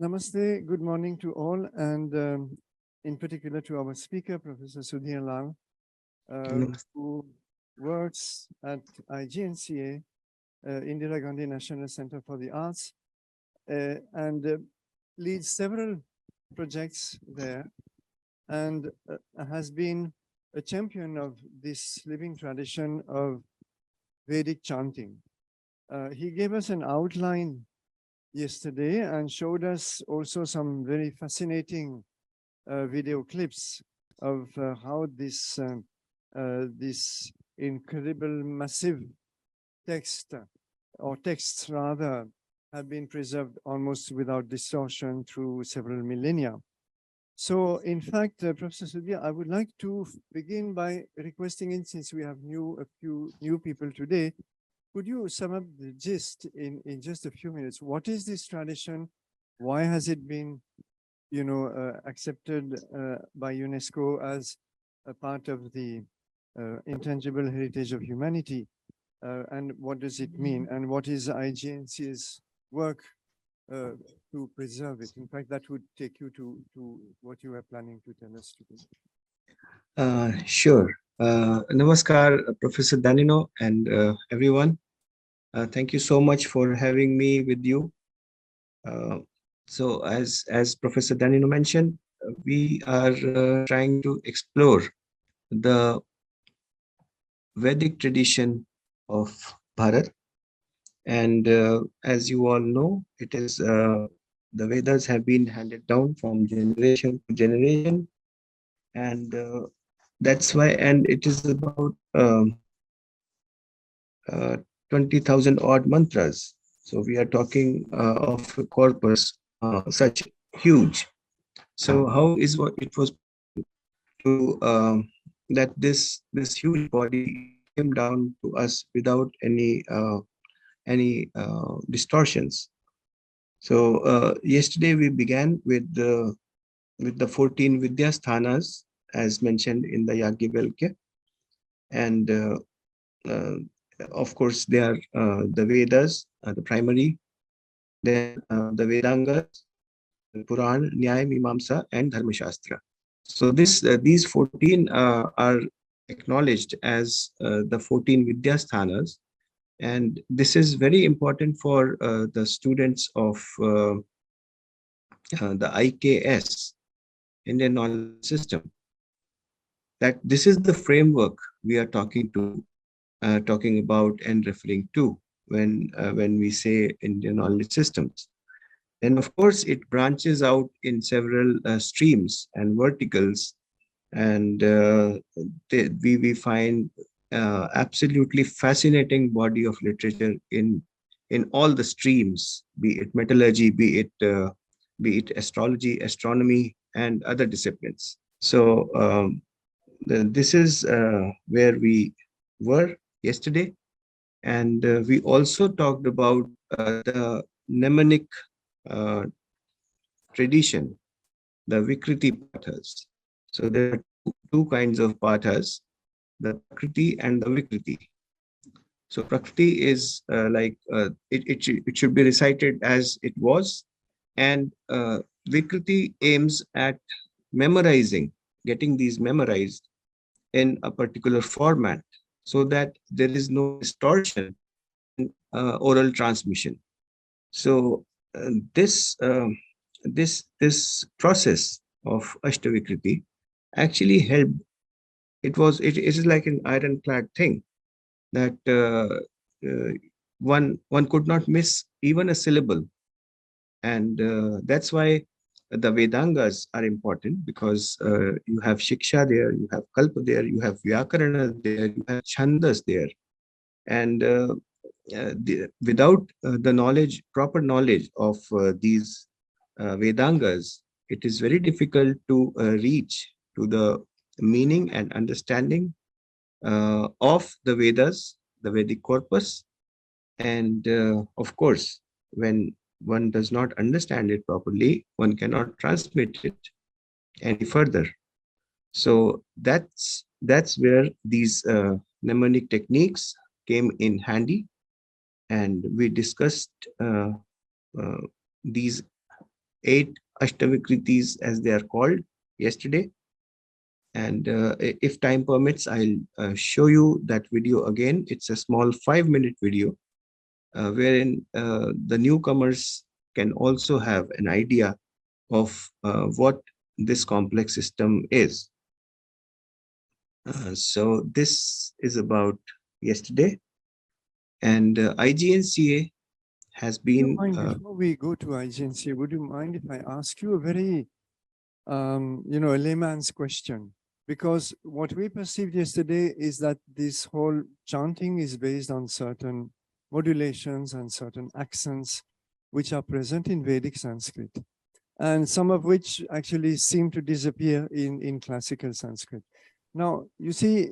Namaste, good morning to all, and in particular to our speaker, Professor Sudhir Lall, who works at IGNCA, Indira Gandhi National Centre for the Arts, and leads several projects there, and has been a champion of this living tradition of Vedic chanting. He gave us an outline yesterday and showed us also some very fascinating video clips of how this incredible massive text or texts rather have been preserved almost without distortion through several millennia. So in fact, Professor Sudhir, I would like to begin by requesting, since we have a few new people today, could you sum up the gist in just a few minutes? What is this tradition? Why has it been, accepted by UNESCO as a part of the intangible heritage of humanity? And what does it mean? And what is IGNC's work to preserve it? In fact, that would take you to what you are planning to tell us today. Sure. Namaskar, Professor Danino and everyone. Thank you so much for having me with you. So as Professor Danino mentioned, we are trying to explore the Vedic tradition of Bharat. And as you all know, it is the Vedas have been handed down from generation to generation. And that's why, and it is about 20,000 odd mantras. So we are talking of a corpus such huge. So how is what it was to that this huge body came down to us without any distortions. So yesterday we began with the 14 Vidya Sthanas as mentioned in the Yagyavalkya, and of course, they are the Vedas, the primary, then the Vedangas, Puran, Nyaya, Mimamsa, and Dharma Shastra. So these 14 are acknowledged as the 14 Vidya Sthanas, and this is very important for the students of the IKS, Indian Knowledge System. That this is the framework we are talking about and referring to when we say Indian knowledge systems. And of course, it branches out in several streams and verticals, and we find absolutely fascinating body of literature in all the streams, be it metallurgy, be it astrology, astronomy, and other disciplines. So this is where we were yesterday, and we also talked about the mnemonic tradition, the Vikriti pathas. So there are two kinds of pathas, the Prakriti and the Vikriti. So Prakriti is it should be recited as it was, and Vikriti aims at memorizing, getting these memorized in a particular format, so that there is no distortion in oral transmission. So this process of Ashtavikriti actually helped. It is like an ironclad thing that one could not miss even a syllable, and that's why the Vedangas are important, because you have Shiksha there, you have Kalpa there, you have Vyakarana there, you have Chandas there. And without the knowledge, proper knowledge of these Vedangas, it is very difficult to reach to the meaning and understanding of the Vedas, the Vedic corpus. And of course, when one does not understand it properly, one cannot transmit it any further. So that's where these mnemonic techniques came in handy, and we discussed these 8 Ashtavikritis as they are called yesterday. And if time permits, I'll show you that video again. It's a small 5-minute video wherein the newcomers can also have an idea of what this complex system is. So this is about yesterday, and IGNCA has Would you been. mind, before we go to IGNCA, would you mind if I ask you a very, a layman's question? Because what we perceived yesterday is that this whole chanting is based on certain modulations and certain accents which are present in Vedic Sanskrit, and some of which actually seem to disappear in classical Sanskrit. Now, you see,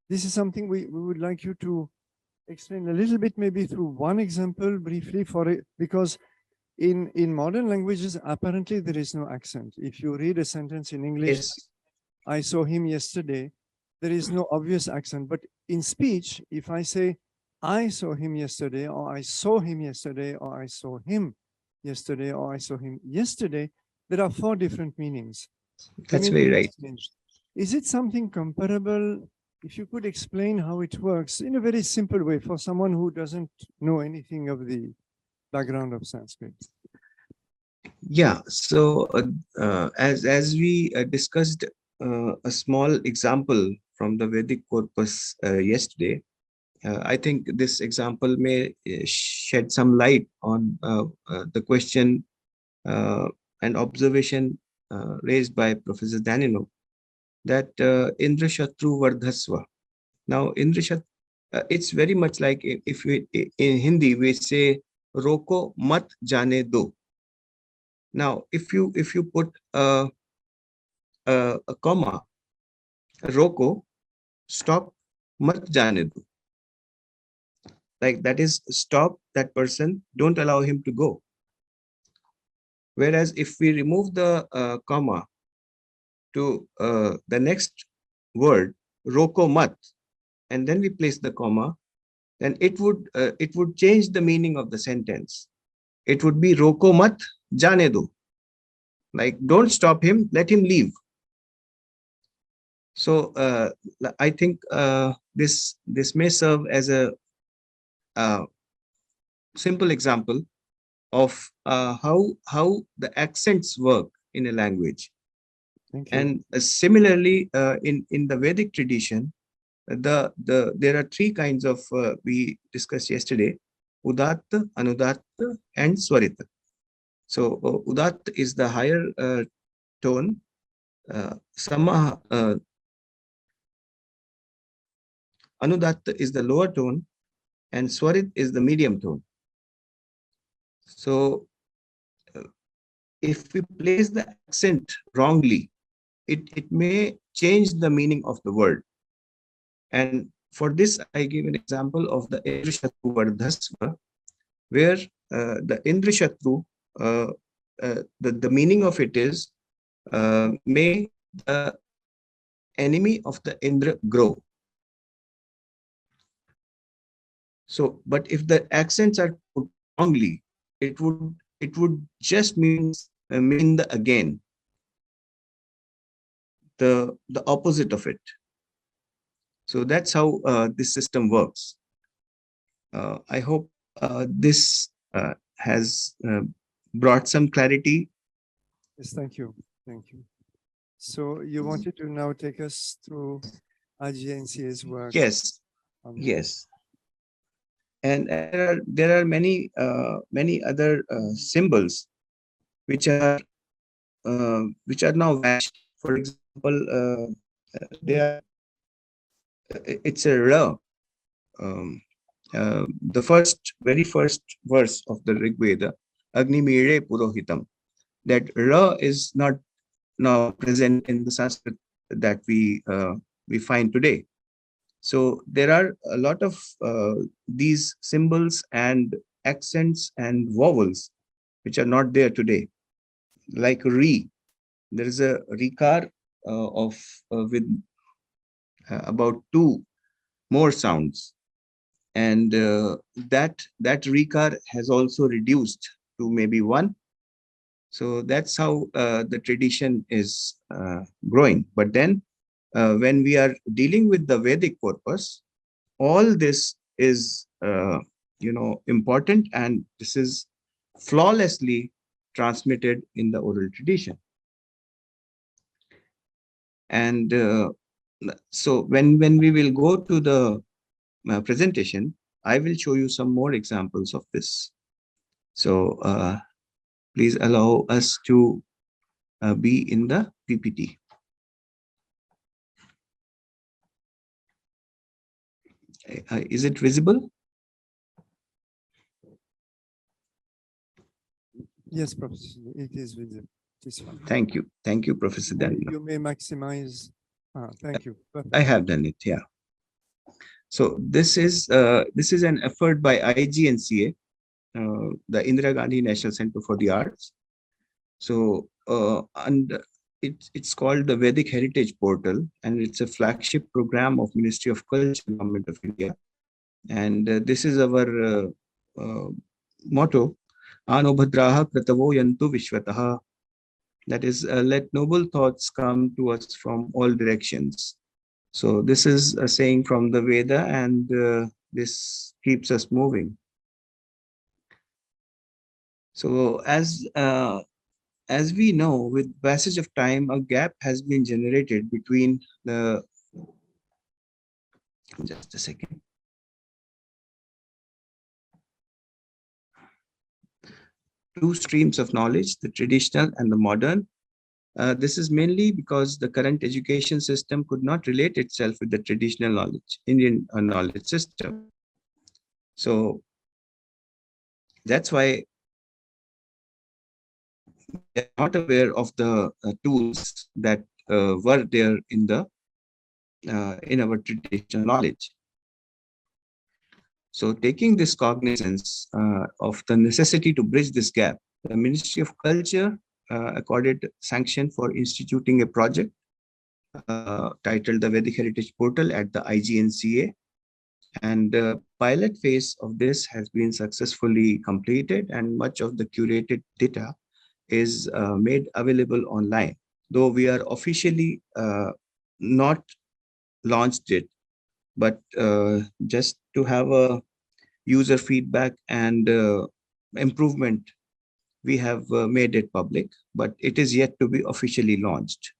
this is something we would like you to explain a little bit, maybe through one example briefly for it, because in modern languages, apparently there is no accent. If you read a sentence in English, Yes. I saw him yesterday, there is no obvious accent. But in speech, if I say, I saw him yesterday, or I saw him yesterday, or I saw him yesterday, or I saw him yesterday, there are 4 different meanings. That's very right. Is it something comparable? If you could explain how it works in a very simple way for someone who doesn't know anything of the background of Sanskrit. Yeah. So as we discussed a small example from the Vedic corpus yesterday, I think this example may shed some light on the question and observation raised by Professor Danino, that Indra Shatru Vardhasva. Now, Indra Shatru, it's very much like if we in Hindi we say Roko mat jane do. Now, if you put a comma, Roko, stop, mat jane do. Like that is stop that person, don't allow him to go. Whereas if we remove the comma to the next word, Roko mat, and then we place the comma, then it would change the meaning of the sentence. It would be Roko mat jane do. Like don't stop him, let him leave. So I think this may serve as a simple example of how the accents work in a language. Thank you. And similarly, in the Vedic tradition, there are 3 kinds of we discussed yesterday: Udatt, Anudatt, and Swarit. So Udatt is the higher tone, Anudatt is the lower tone, and Swarit is the medium tone. So if we place the accent wrongly, it may change the meaning of the word. And for this, I give an example of the Indra Shatru Vardhasva, where the Indra Shatru, the meaning of it is, may the enemy of the Indra grow. So, but if the accents are put wrongly, it would just mean the again, the opposite of it. So that's how this system works. I hope this has brought some clarity. Yes, thank you. Thank you. So you wanted to now take us through IGNCA's work. Yes, yes. And there are many other symbols which are now vanished. For example, it's a ra. The very first verse of the Rig Veda, Agni Mere Purohitam. That ra is not now present in the Sanskrit that we find today. So there are a lot of these symbols and accents and vowels which are not there today. Like re, there is a rikar with about 2 more sounds, and that rikar has also reduced to maybe 1. So that's how the tradition is growing. But then when we are dealing with the Vedic corpus, all this is important, and this is flawlessly transmitted in the oral tradition. And so when we will go to the presentation, I will show you some more examples of this. So please allow us to be in the PPT. Is it visible? Yes, Professor, it is visible. Thank you. Thank you, Professor Daniel. You may maximize. Thank you. Perfect. I have done it, yeah. So this is an effort by IGNCA, the Indira Gandhi National Centre for the Arts. So and it's called the Vedic Heritage Portal, and it's a flagship program of Ministry of Culture, Government of India. And this is our motto: Ano bhadraha pratavo yantu vishwataha. That is, let noble thoughts come to us from all directions. So this is a saying from the Veda, and this keeps us moving. So as we know, with passage of time, a gap has been generated between the, just a second. Two streams of knowledge, the traditional and the modern. This is mainly because the current education system could not relate itself with the traditional knowledge, Indian knowledge system. So that's why we are not aware of the tools that were there in our traditional knowledge. So taking this cognizance of the necessity to bridge this gap, the Ministry of Culture accorded sanction for instituting a project titled the Vedic Heritage Portal at the IGNCA. And the pilot phase of this has been successfully completed, and much of the curated data is made available online, though we are officially not launched it, but just to have a user feedback and improvement, we have made it public, but it is yet to be officially launched.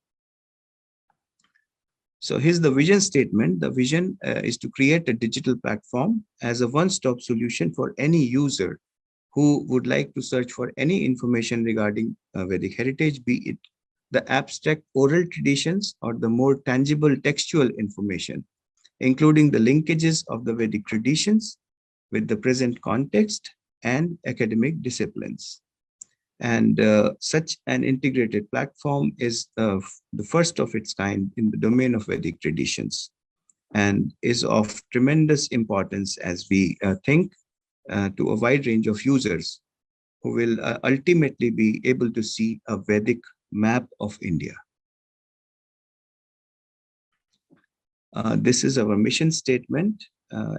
So here's the vision statement. The vision is to create a digital platform as a one-stop solution for any user who would like to search for any information regarding Vedic heritage, be it the abstract oral traditions or the more tangible textual information, including the linkages of the Vedic traditions with the present context and academic disciplines. And such an integrated platform is the first of its kind in the domain of Vedic traditions, and is of tremendous importance as we think to a wide range of users who will ultimately be able to see a Vedic map of India. This is our mission statement.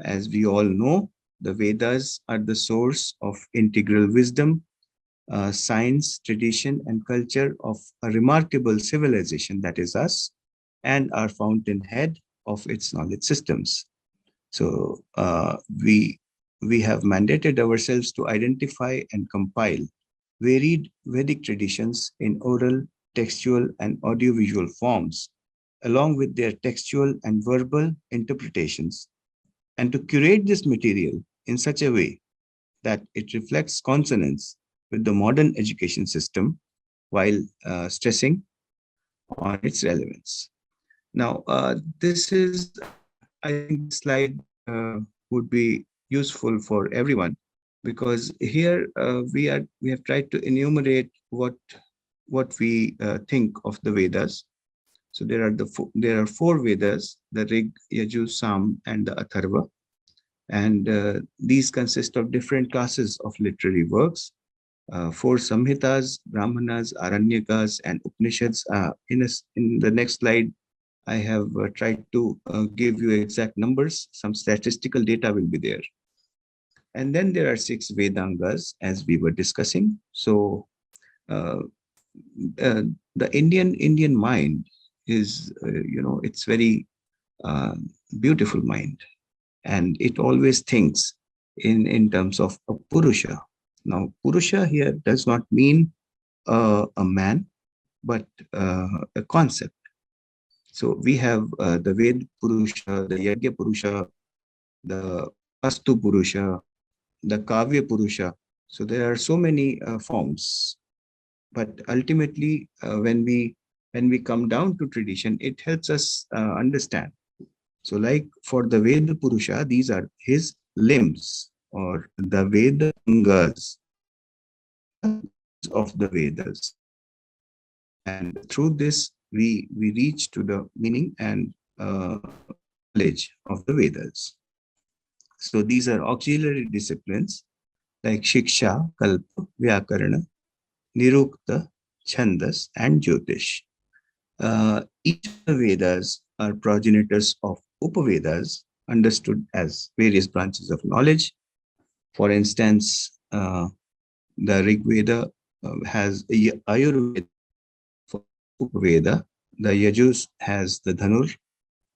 As we all know, the Vedas are the source of integral wisdom, science, tradition, and culture of a remarkable civilization, that is us, and our fountainhead of its knowledge systems. So we have mandated ourselves to identify and compile varied Vedic traditions in oral, textual, and audiovisual forms, along with their textual and verbal interpretations, and to curate this material in such a way that it reflects consonance with the modern education system while stressing on its relevance. Now, this is, I think this slide would be useful for everyone, because here we have tried to enumerate what we think of the Vedas. So there are four Vedas: the Rig, Yajur, Sam, and the Atharva, and these consist of different classes of literary works. Four Samhitas, Brahmanas, Aranyakas, and Upanishads. In the next slide, I have tried to give you exact numbers. Some statistical data will be there. And then there are 6 Vedangas, as we were discussing. So uh, the Indian mind is, it's very uh, beautiful mind, and it always thinks in terms of a Purusha. Now, Purusha here does not mean a man, but a concept. So we have the Ved Purusha, the Yagya Purusha, the Vastu Purusha, the Kavya Purusha. So there are so many forms, but ultimately, when we come down to tradition, it helps us understand. So, like for the Veda Purusha, these are his limbs or the Vedangas, of the Vedas. And through this, we reach to the meaning and knowledge of the Vedas. So these are auxiliary disciplines like Shiksha, Kalpa, Vyakarana, Nirukta, Chandas, and Jyotish. Each of the Vedas are progenitors of Upavedas, understood as various branches of knowledge. For instance, the Rig Veda has Ayurveda for Upaveda, the Yajus has the Dhanur,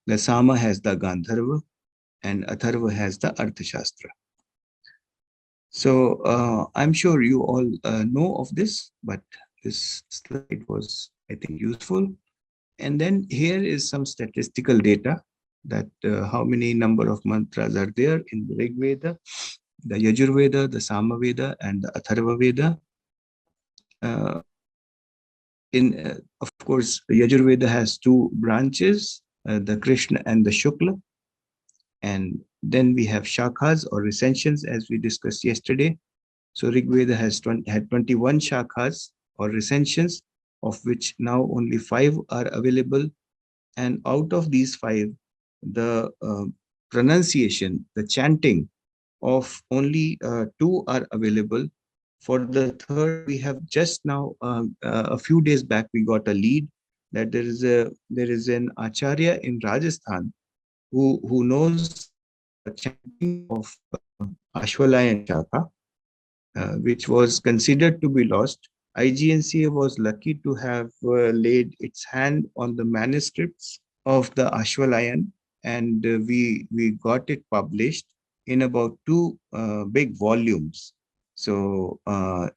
the Sama has the Gandharva, and Atharva has the Arthashastra. So I'm sure you all know of this, but this slide was, I think, useful. And then here is some statistical data that how many number of mantras are there in the Rig Veda, the Yajur Veda, the Sama Veda, and the Atharva Veda. Of course, Yajur Veda has two branches, the Krishna and the Shukla. And then we have shakhas or recensions, as we discussed yesterday. So Rig Veda had 21 shakhas or recensions, of which now only 5 are available. And out of these 5, the pronunciation, the chanting of only 2 are available. For the third, we have just now, a few days back, we got a lead that there is an acharya in Rajasthan who knows chanting of Ashwalayan Shaka, which was considered to be lost. IGNCA was lucky to have laid its hand on the manuscripts of the Ashwalayan, and we got it published in about 2 big volumes. So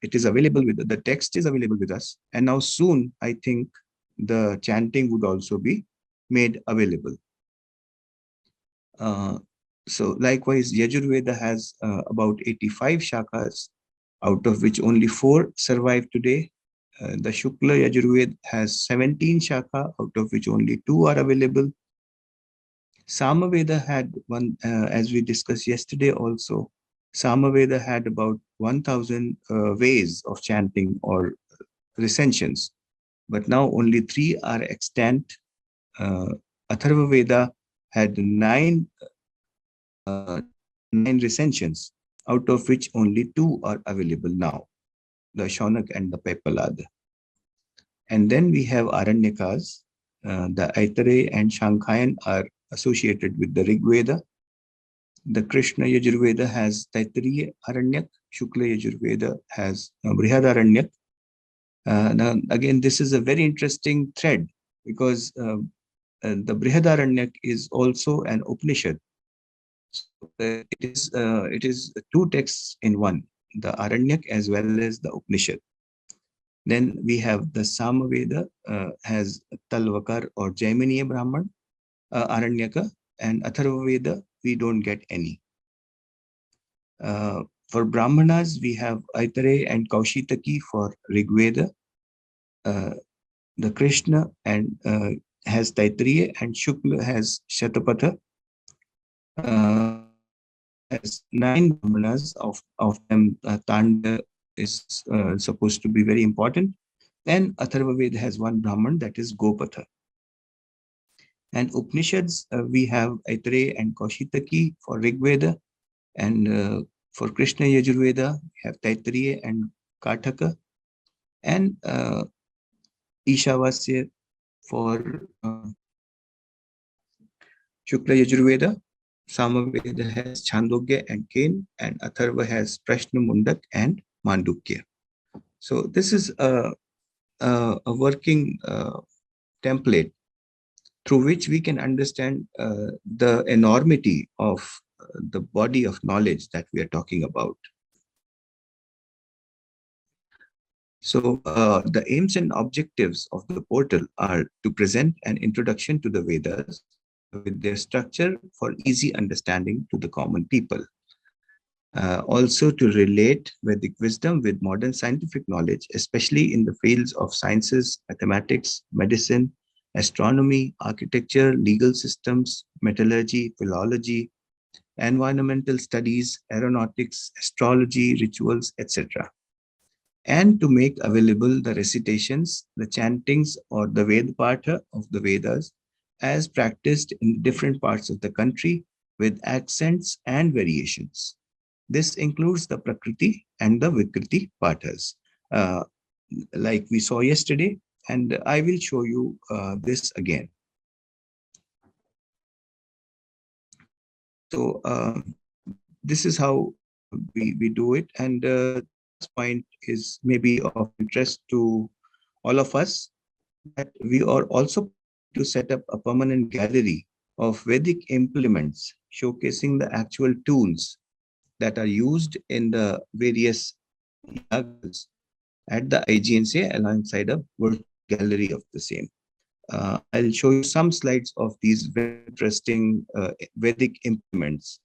it is available with the text is available with us, and now soon I think the chanting would also be made available. So likewise, Yajurveda has about 85 shakas, out of which only 4 survive today. The Shukla Yajurveda has 17 shaka, out of which only 2 are available. Samaveda had one, as we discussed yesterday also, Samaveda had about 1,000 ways of chanting or recensions, but now only 3 are extant. Atharva Veda had 9 recensions, out of which only 2 are available now, the Shaunak and the Paipalad. And then we have Aranyakas. The Aitare and Shankhayan are associated with the Rig Veda. The Krishna Yajurveda has Taittiriya Aranyak, Shukla Yajurveda has Brihadaranya. Now, again, this is a very interesting thread because the Brihadaranya is also an Upanishad. So, it is 2 texts in one, the Aranyak as well as the Upanishad. Then we have the Samaveda has Talvakar or Jaiminiya Brahman, Aranyaka, and Atharva Veda, we don't get any. For Brahmanas, we have Aitare and Kaushitaki for Rig Veda. The Krishna and has Taittiriya, and Shukla has Shatapatha. Has 9 Brahmanas, of them Tanda is supposed to be very important. Then Atharva Veda has 1 Brahman, that is Gopatha. And Upanishads, we have Aitare and Kaushitaki for Rig Veda, and for Krishna Yajurveda, we have Taittiriya and Kathaka, and Ishavasya for Shukla Yajurveda. Samaveda has Chandogya and Kane, and Atharva has Prashna Mundak and Mandukya. So this is a working template through which we can understand the enormity of the body of knowledge that we are talking about. So the aims and objectives of the portal are to present an introduction to the Vedas with their structure for easy understanding to the common people. Also to relate Vedic wisdom with modern scientific knowledge, especially in the fields of sciences, mathematics, medicine, astronomy, architecture, legal systems, metallurgy, philology, environmental studies, aeronautics, astrology, rituals, etc. And to make available the recitations, the chantings, or the Ved Patha of the Vedas as practiced in different parts of the country with accents and variations. This includes the Prakriti and the Vikriti Pathas, uh, like we saw yesterday, and I will show you this again. So this is how we do it, and this point is maybe of interest to all of us, that we are also planning to set up a permanent gallery of Vedic implements showcasing the actual tools that are used in the various yagas at the IGNCA alongside a virtual gallery of the same. I'll show you some slides of these very interesting Vedic implements.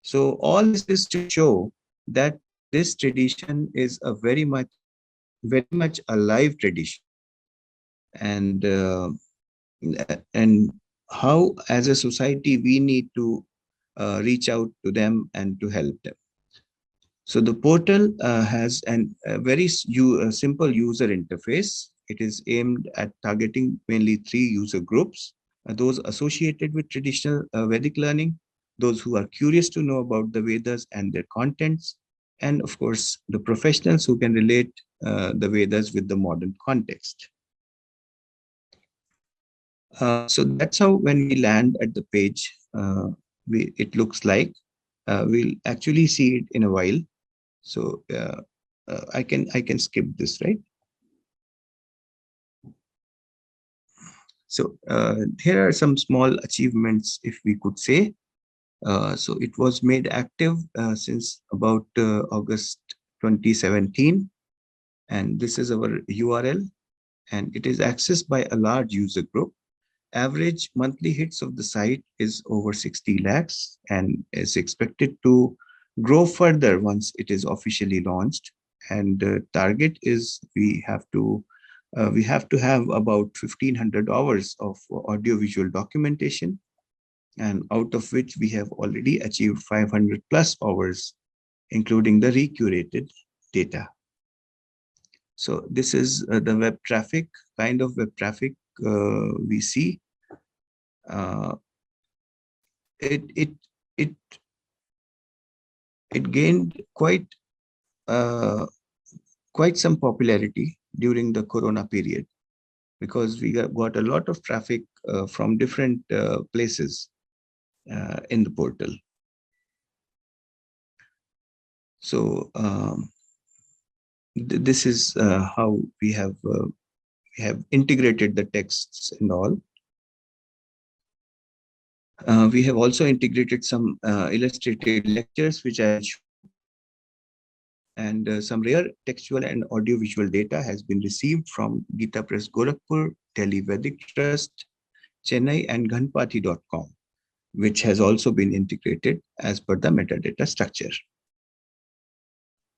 So all this is to show that this tradition is a very much alive tradition, and and how as a society we need to reach out to them and to help them. So the portal has a very simple user interface. It is aimed at targeting mainly three user groups: those associated with traditional Vedic learning, those who are curious to know about the Vedas and their contents, and of course, the professionals who can relate the Vedas with the modern context. So that's how when we land at the page, it looks like. We'll actually see it in a while. So I can skip this, right? So here are some small achievements, if we could say. So it was made active since about August 2017, and this is our URL, and it is accessed by a large user group. Average monthly hits of the site is over 60 lakhs and is expected to grow further once it is officially launched. And the target is we have to have about 1,500 hours of audiovisual documentation, and out of which we have already achieved 500 plus hours, including the recurated data. So this is the web traffic, kind of web traffic we see. It it it it gained quite some popularity during the Corona period, because we got a lot of traffic from different places in the portal. So this is how we have integrated the texts and all. We have also integrated some illustrated lectures, which I will show. And some rare textual and audiovisual data has been received from Gita Press Gorakhpur, Delhi Vedic Trust, Chennai, and Ghanpati.com, which has also been integrated as per the metadata structure.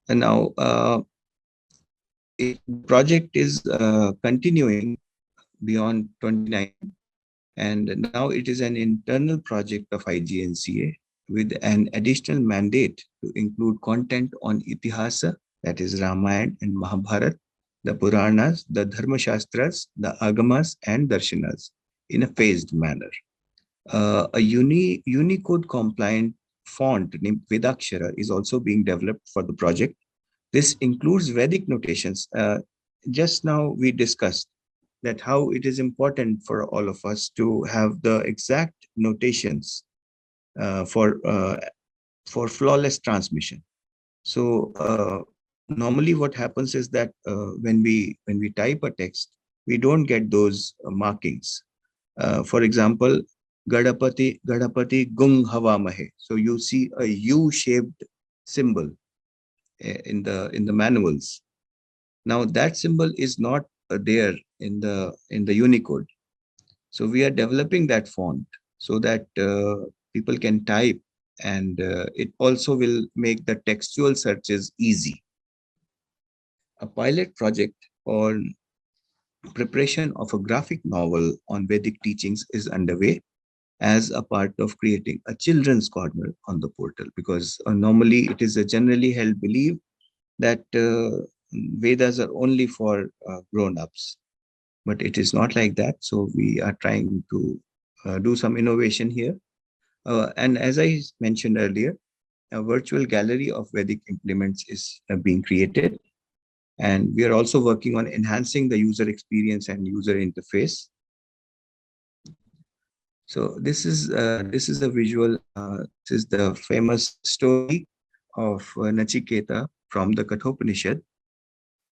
And now the project is continuing beyond 29, and now it is an internal project of IGNCA with an additional mandate to include content on Itihasa, that is Ramayana and Mahabharata, the Puranas, the Dharma Shastras, the Agamas, and Darshanas in a phased manner. A Unicode compliant font named Vedakshara is also being developed for the project. This includes Vedic notations. Just now we discussed that how it is important for all of us to have the exact notations for flawless transmission. So normally what happens is that when we type a text, we don't get those markings. For example, Gadapati Gung Havamahe. So you see a U-shaped symbol in the manuals. Now that symbol is not there in the Unicode. So we are developing that font so that people can type, and it also will make the textual searches easy. A pilot project on preparation of a graphic novel on Vedic teachings is underway as a part of creating a children's corner on the portal, because normally it is a generally held belief that Vedas are only for grown-ups, but it is not like that. So we are trying to do some innovation here. And as I mentioned earlier, a virtual gallery of Vedic implements is being created. And we are also working on enhancing the user experience and user interface. So this is a visual. This is the famous story of Nachiketa from the Kathopanishad.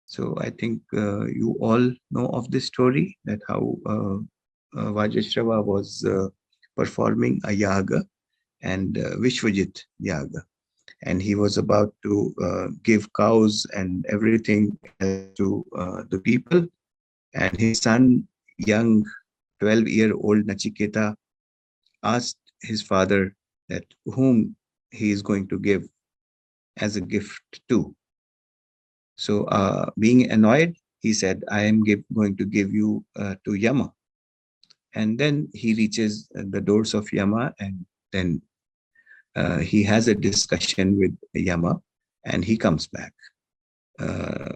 So I think you all know of this story, that how Vajrashrava was performing a yaga, and Vishwajit yaga, and he was about to give cows and everything else to the people, and his son, young 12-year-old Nachiketa, asked his father that whom he is going to give as a gift to. So being annoyed, he said, I am going to give you to Yama. And then he reaches the doors of Yama, and then he has a discussion with Yama, and he comes back uh,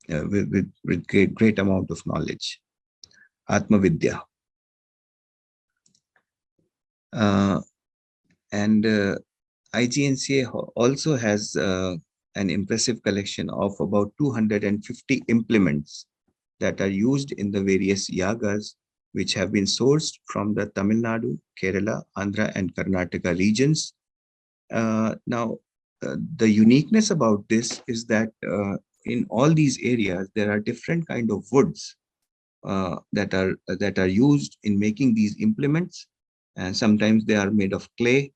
with great amount of knowledge. Atma Vidya. And IGNCA also has an impressive collection of about 250 implements that are used in the various yagas, which have been sourced from the Tamil Nadu, Kerala, Andhra, and Karnataka regions. Now, the uniqueness about this is that in all these areas, there are different kind of woods that are used in making these implements, and sometimes they are made of clay,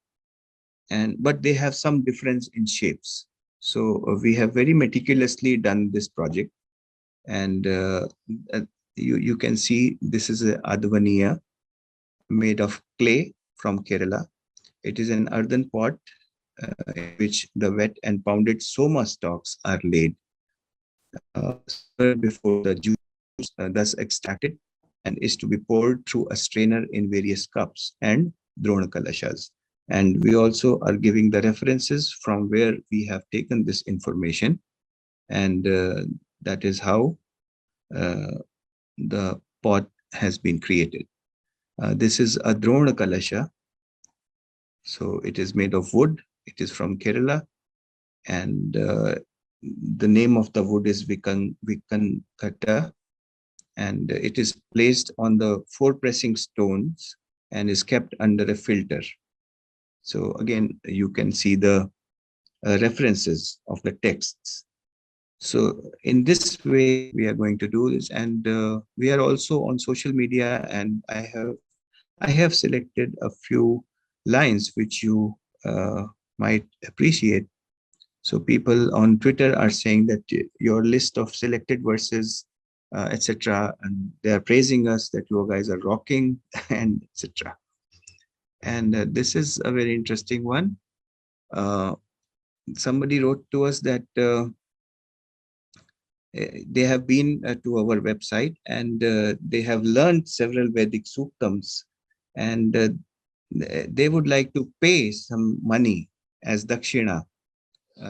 but they have some difference in shapes. So we have very meticulously done this project, and you can see this is a Advaniya made of clay from Kerala. It is an earthen pot in which the wet and pounded soma stalks are laid before the juice thus extracted, and is to be poured through a strainer in various cups and drona kalashas. And we also are giving the references from where we have taken this information, and that is how the pot has been created. This is a drona kalasha. So it is made of wood. It is from Kerala, and the name of the wood is Vikankata, and it is placed on the 4 pressing stones and is kept under a filter. So again, you can see the references of the texts. So in this way, we are going to do this, and we are also on social media, and I have selected a few lines which you might appreciate. So people on Twitter are saying that your list of selected verses, etc., and they are praising us that you guys are rocking, and etc. And this is a very interesting one. Somebody wrote to us that they have been to our website, and they have learned several Vedic suktams, and they would like to pay some money as dakshina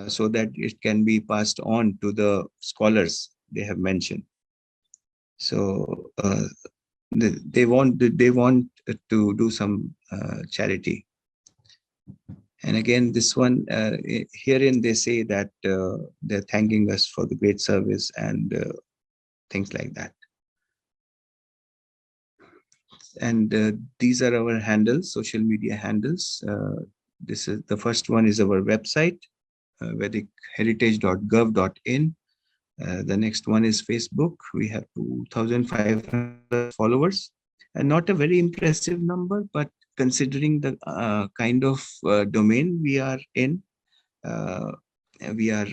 so that it can be passed on to the scholars they have mentioned. So they want to do some charity. And again, this one, herein they say that they're thanking us for the great service and things like that. And these are our handles, social media handles. This is the first one is our website. vedicheritage.gov.in. The next one is Facebook. We have 2,500 followers, and not a very impressive number, but considering the kind of domain we are in, we are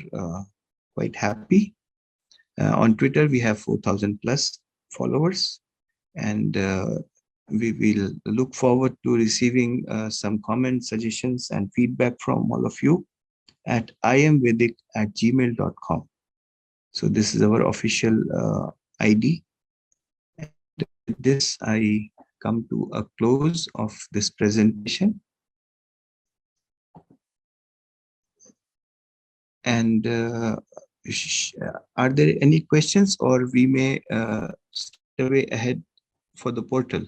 quite happy. On Twitter, we have 4,000 plus followers, and we will look forward to receiving some comments, suggestions, and feedback from all of you at imvedic@gmail.com. So this is our official ID. And with this, I come to a close of this presentation. And are there any questions, or we may start away ahead for the portal?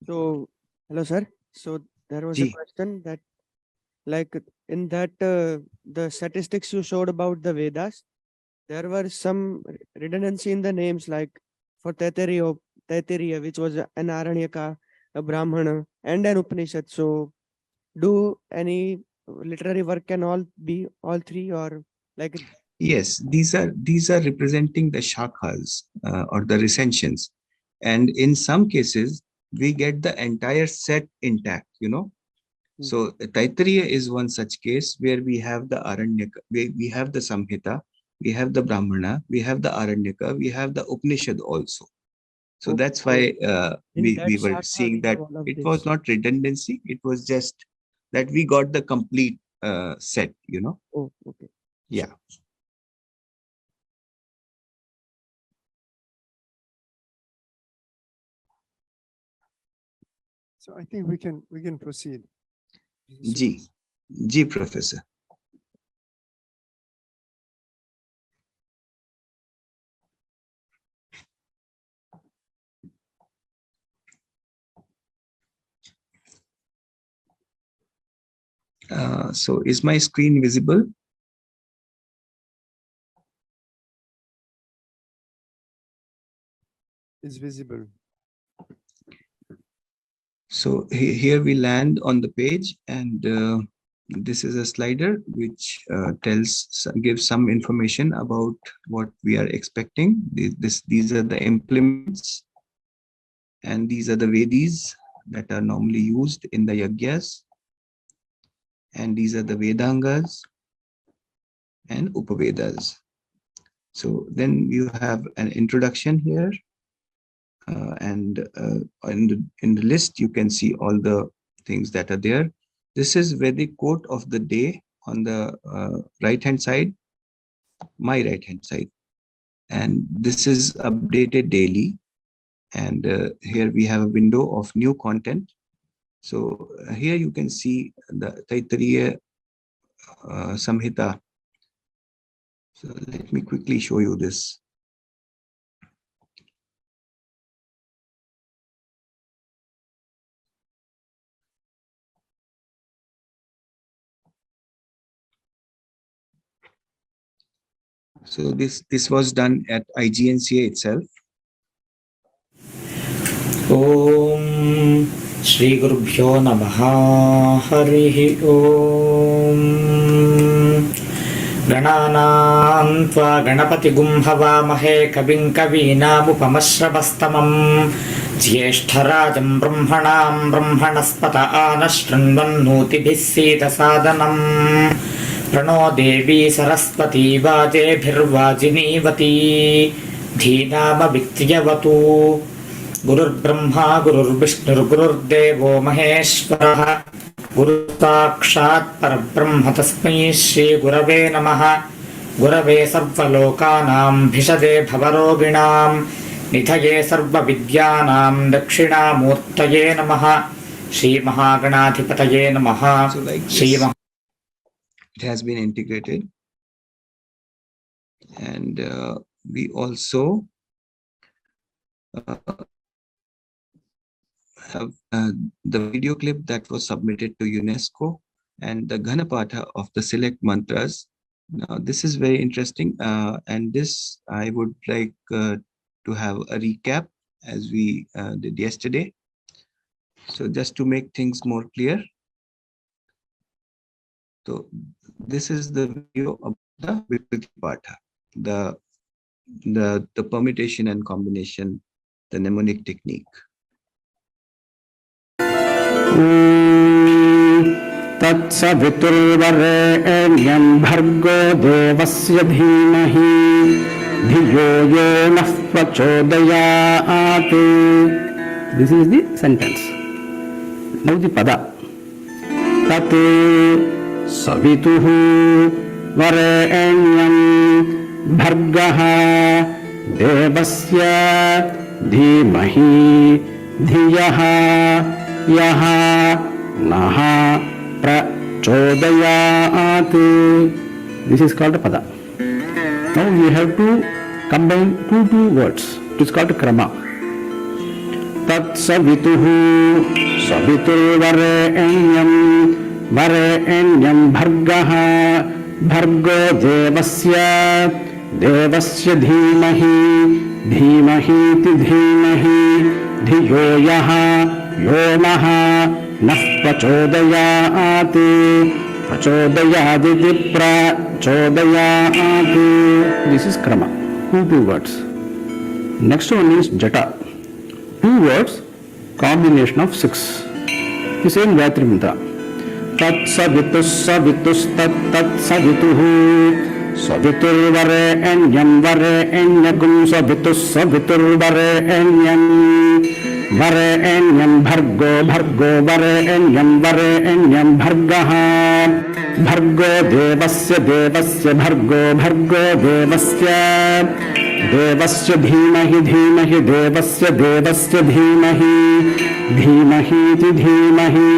So, hello, sir. So there was a Ji. question that, like, in that the statistics you showed about the Vedas, there were some redundancy in the names, like for Taittiriya, which was an Aranyaka, a Brahmana, and an Upanishad. So, do any literary work can all be all three, or like? Yes, these are representing the shakhas or the recensions, and in some cases we get the entire set intact. So Taittiriya is one such case where we have the Aranyaka, we have the Samhita, we have the Brahmana, we have the Aranyaka, we have the Upanishad also. So that's why we were Shakha, seeing we have that all of it was this. not redundancy, it was just that we got the complete set, Oh, okay. Yeah. So I think we can proceed. Ji, Professor. So is my screen visible? Is visible. So here we land on the page, and this is a slider which gives some information about what we are expecting. These are the implements, and these are the Vedis that are normally used in the Yagyas, and these are the Vedangas and Upavedas. So then you have an introduction here. And in the list, you can see all the things that are there. This is Vedic quote of the day on the right hand side, my right hand side. And this is updated daily. And here we have a window of new content. So here you can see the Taittiriya Samhita. So let me quickly show you this. So this was done at IGNCA itself. Om Shri Gurubhyo Namaha Harihi Om Gananam Tva Ganapati Gumhavamahe Kavim Kavinamupamashravastamam Jyeshtarajam Brahmanam Brahmanaspata Anashranvannotibhis Sita Sadanam Prano Devi Saraswati Vajebhirvajinivati Dhinama Vityavatu Gurur Brahma Gurur Vishnu Gururdevo Maheshwarah Guru Sakshat Parabrahma Tasmai Shri Gurave Namaha Gurave Sarvalokanam Bhishade Bhavaroginam Nithaye Sarva Vidyanam Dakshinamurtaye Namaha Shri Mahaganadhipataye Namaha. So like Shri this, it has been integrated, and we also have the video clip that was submitted to UNESCO and the Ghanapatha of the select mantras. Now, this is very interesting, and this I would like to have a recap as we did yesterday. So just to make things more clear. So this is the video of the Vikriti Patha, the permutation and combination, the mnemonic technique. तत्सवितुर्वरेण्यं भर्गो देवस्य धीमहि धियो यो नः प्रचोदयात्. This is the sentence. Now the pada. Tat savituh varenyam bhargah devasya dhimahi dhiyah yah naha prachodayat. This is called pada. Now we have to combine two words. It is called krama. Tat savituh saviturvarenyam varenyam bhargah bhargo devasya devasya dhimahi dhimahi ti dhimahi dhiyo yah yo naha nah prachodayat prachodayaditi prachodayat. This is krama. Two words. Next one is jata. 2 words, combination of 6. The same Gayatri mantra. Tat savitus savitus tat tat savituhu saviturvarenyam varenyagum savitus saviturvarenyam varenyam bhargo bhargo varenyam varenyam bhargah bhargo devasya devasya bhargo bhargo devasya devasya dhimahi dhimahi devasya devasya dhimahi dhimahi ti dhimahi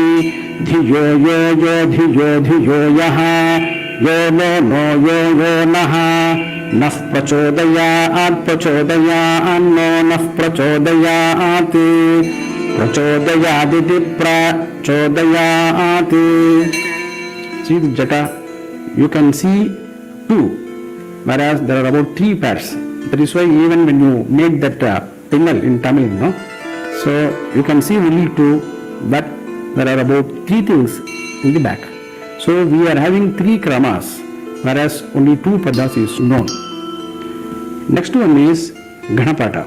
dhiyo yo yo dhiyo dhiyo yah yo no no yo yo naha nah prachodayat prachodayat no nah prachodayat prachodayaditi prachodayat. See the jata, you can see 2, whereas there are about 3 pairs. That is why even when you make that pingal in Tamil, no? So you can see only 2, but there are about 3 things in the back. So we are having 3 kramas, whereas only 2 padas is known. Next one is Ganapata.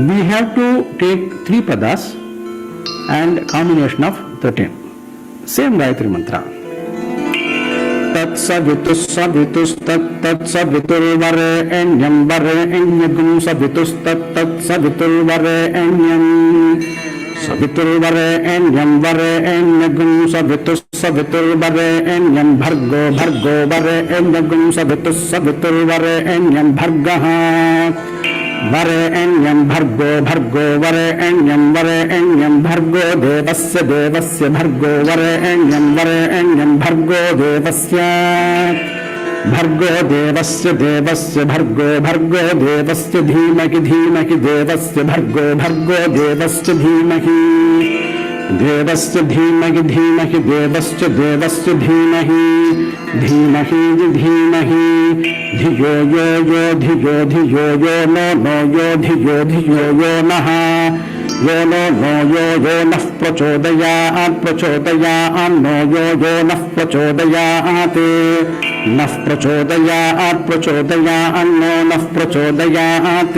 We have to take 3 padas and combination of 13. Same Gayatri mantra. Tat savitus savitus tat tat saviturvarenyam varenyagum savitus tat tat saviturvarenyam saviturvarenyam varenyagum savitus saviturvarenyam bhargo bhargo varenyagum savitus saviturvarenyam bhargah varenyam bhargo bhargo varenyam varenyam bhargo devasya devasya bhargo varenyam varenyam bhargo devasya bhargo devasya devasya bhargo bhargo devasya dhimahi dhimahi devasya bhargo bhargo devasya dhimahi devasya dhimahi dhimahi devasya devasya dhimahi dhimahi dhimahi dhiyo yo yo dhiyo dhiyo yo no no yo dhiyo dhiyo yo naha yo no no yo yo nah prachodayat prachodayat no yo yo nah prachodayat nah prachodayat prachodayat no nah prachodayat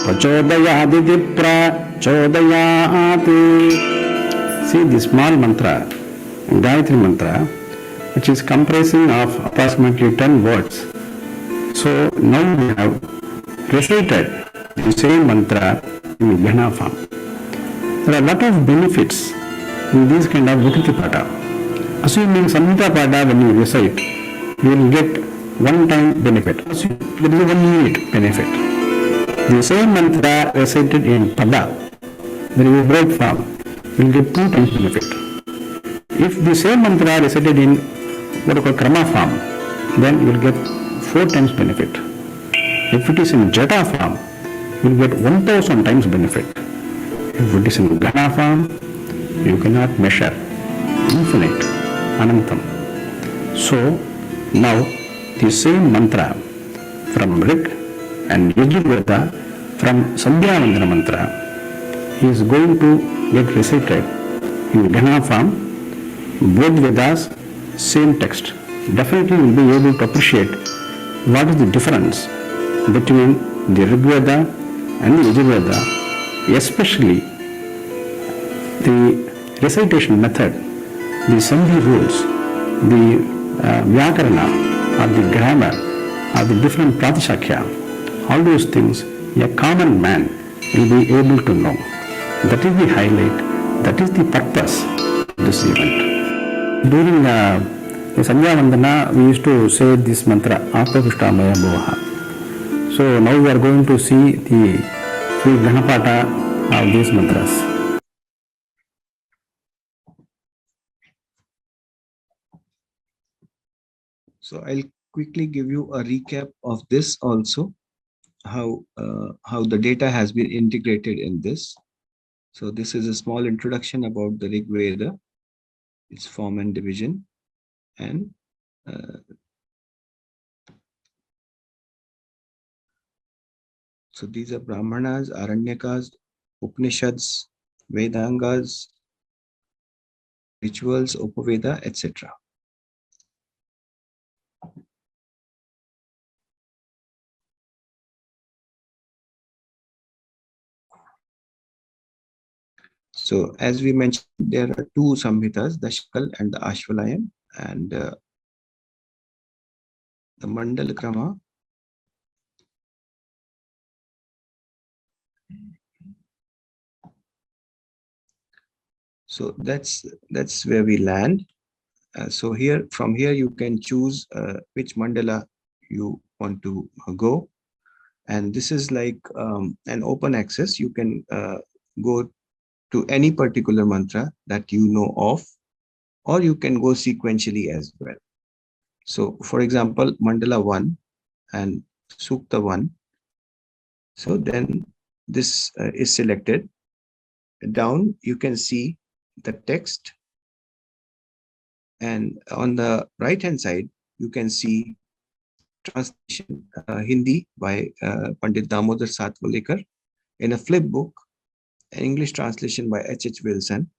prachodayaditi prachodayat. See the small mantra, Gayatri mantra, which is comprising of approximately 10 words. So now we have recited the same mantra in Ghana form. There are a lot of benefits in this kind of Vikriti Pada. Assuming Samhita Pada when you recite, you will get one-time benefit. There is a 1 minute benefit. The same mantra recited in Pada, there is a broad form, you will get 2 times benefit. If the same mantra recited in what we call Krama form, then you will get 4 times benefit. If it is in Jata form, you will get 1000 times benefit. If it is in Gana form, you cannot measure. Infinite, Anantam. So now the same mantra from Rig and Yajurveda from Sandhyavandana mantra is going to get recited in Gana form. Both Vedas, same text. Definitely you will be able to appreciate what is the difference between the Rig Veda and the Yajurveda, especially the recitation method, the Sandhi rules, the Vyakarana or the grammar or the different Pratishakya, all those things a common man will be able to know. That is the highlight, that is the purpose of this event. During the Sandhyavandana, we used to say this mantra, Atmapishtamaya Bhoha. So now we are going to see the free Ganapata of these mantras. So I'll quickly give you a recap of this also, how the data has been integrated in this. So this is a small introduction about the Rig Veda, its form and division, and so these are Brahmanas, Aranyakas, Upanishads, Vedangas, rituals, Upaveda, etc. So as we mentioned, there are two Samhitas, the Shakal and the Ashvalayam, and the Mandal Krama. So that's where we land. So from here you can choose which mandala you want to go, and this is like an open access. You can go to any particular mantra that you know of, or you can go sequentially as well. So for example, mandala 1 and sukta 1. So then this is selected. Down you can see the text, and on the right hand side you can see translation Hindi by Pandit Damodar Satwalekar in a flip book, an English translation by H.H. Wilson,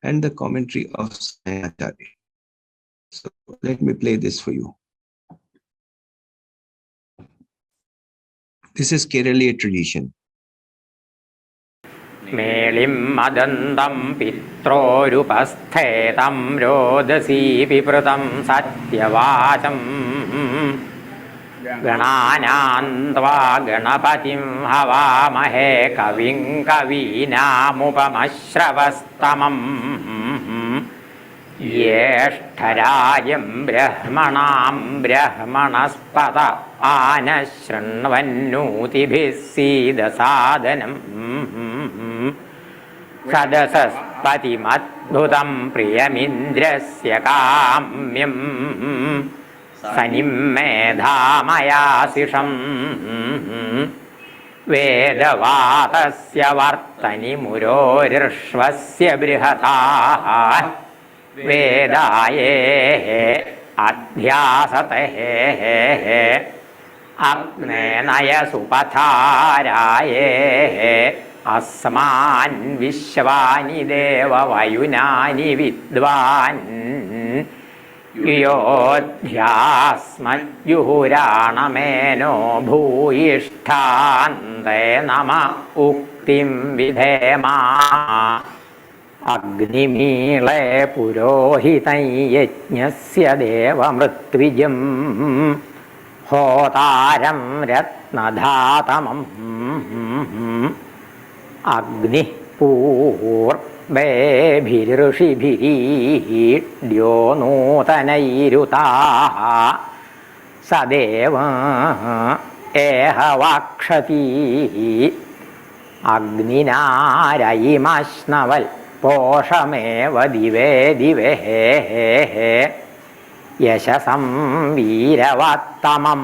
and the commentary of Sanayacharya. So let me play this for you. This is Kerala tradition. മേളിം മദന്തം പിത്രോരുപസ്ഥേതം രോദസീ പിപൃതം സത്യവാചം ഗണാനാന്ത്വാ ഗണപതിം ഹവാമഹേ കവിം കവീനാമുപമശ്രവസ്തമം ജ്യേഷ്ഠരാജം ബ്രഹ്മണാം ബ്രഹ്മണസ്പത ആനശൃണ്വന്നൂതിഭിः സീദസാദനം ഷദസസ്പതിമദ്ഭുതം പ്രിയമിന്ദ്രസ്യ കാമ്യം സനിം മേധാമയാസിഷം വേദവാതസ്യ വർത്തനി മുരോരിർഷ്വസ്യ ബൃഹതാഃ വേദായേ അധ്യാസതേ അഗ്നേനയസുപഥാരായേ അസ്മാൻ വിശ്വാനി ദേവവയുനാനി വിദ്വാൻ യോധ്യാസ്മജ്ജുഹുരാണമേനോ ഭൂയിഷ്ഠാന്തേ നമ ഉക്തിം വിധേമാ അഗ്നിമീളേ പുരോഹിതൈ യജ്ഞസ്യ ദേവമൃത്വിജം ഹോതാരം രത്നധാതമം അഗ്നിഃ പൂർവേഭിർഷിഭിരീഡ്യോ നൂതനൈരുതാഃ സദേവ ഏഹ വാക്ഷതീ അഗ്നിനാരയിമശ്നവൽ പോഷമേവ ദിവേ ദിവേ യശസം വീരവത്തമം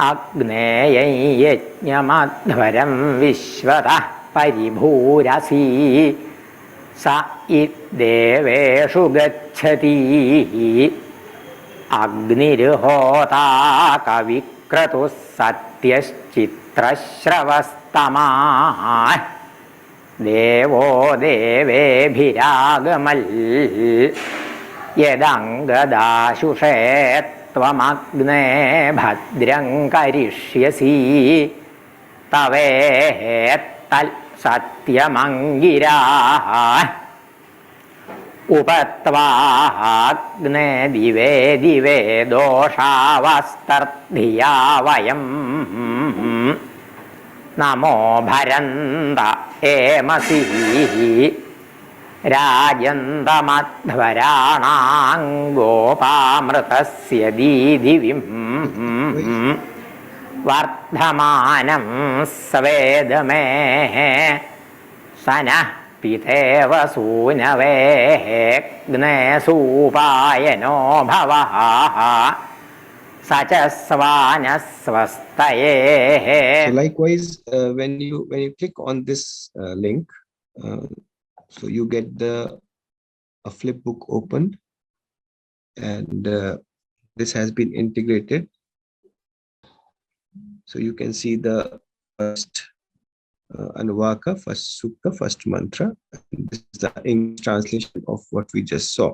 അഗ്നേയം യജ്ഞമധ്വരം വിശ്വതഃ പരിഭൂരസി സ ഇദ്ദേവേഷു ഗച്ഛതി അഗ്നിർഹോതാ കവിക്രതു സത്യശ്ചിത്രശ്രവസ്തമാ ദേവോ ദേവേഭിരാഗമൽ യദംഗദാശുഷേ ത്വമഗ്നേ ഭദ്രം കരിഷ്യസി തവേത്തൽ സത്യമംഗിരാ ഉപത്വാഗ്നേ ദിവേ ദിവേ ദോഷാവസ്തർധിയാ വയം നമോ ഭരന്ത ഏമസി രാജന്തമധ്വരാണാം ഗോപാമൃതസ്യ ദീദിവിം വർദ്ധമാനം സ്വേദമേ സനഃ പിതേവ സൂനവേഗ്നേ സൂപായനോ ഭവഃ സചസ്വാനസ്വസ്തയേ. So likewise, when you click on this link, so you get a flip book opened, and this has been integrated. So you can see the first Anuvaka, first Sukta, first mantra. And this is the English translation of what we just saw.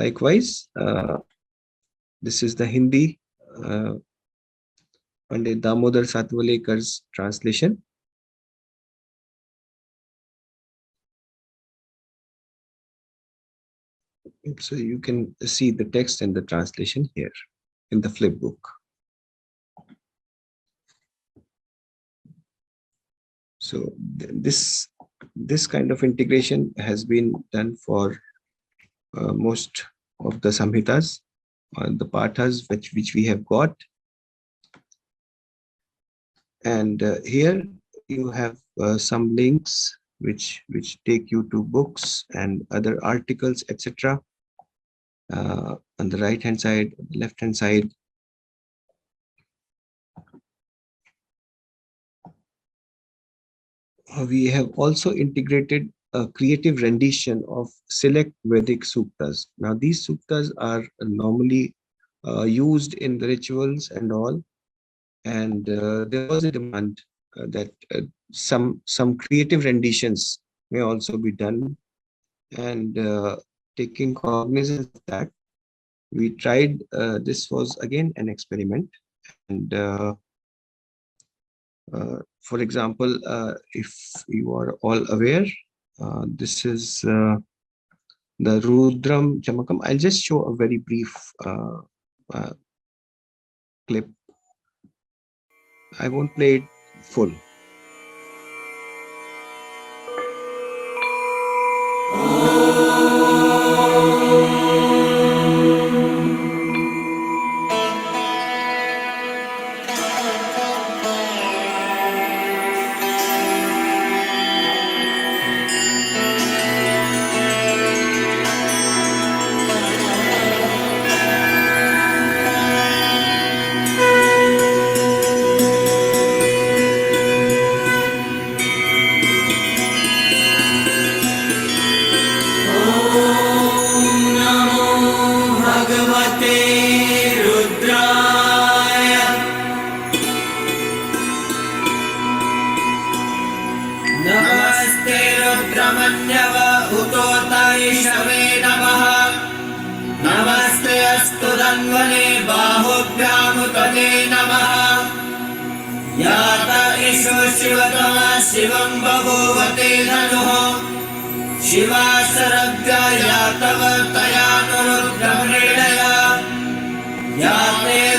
Likewise, this is the Hindi Pandit Damodar Satvalekar's translation. So you can see the text and the translation here in the flip book. So this kind of integration has been done for most of the samhitas, the pathas which we have got. And here you have some links which take you to books and other articles, etc. On the right hand side, left hand side. We have also integrated a creative rendition of select Vedic suktas. Now these suktas are normally used in the rituals and all, and there was a demand that some creative renditions may also be done, and taking cognizance of that, we tried, this was again an experiment, and for example, if you are all aware, this is the Rudram Chamakam. I'll just show a very brief clip. I won't play it full.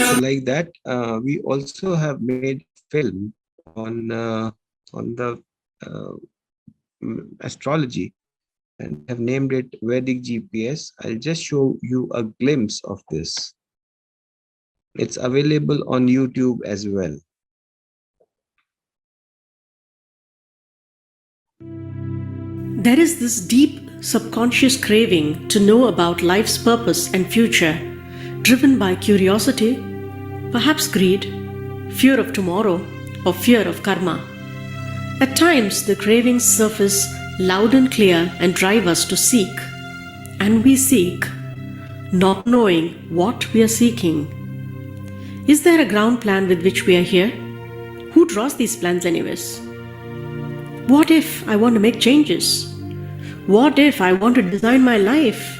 So like that, we also have made film on the astrology, and have named it Vedic GPS. I'll just show you a glimpse of this. It's available on YouTube as well. There is this deep subconscious craving to know about life's purpose and future, driven by curiosity, perhaps greed, fear of tomorrow, or fear of karma. At times, the cravings surface loud and clear and drive us to seek. And we seek, not knowing what we are seeking. Is there a ground plan with which we are here? Who draws these plans anyways? What if I want to make changes? What if I want to design my life?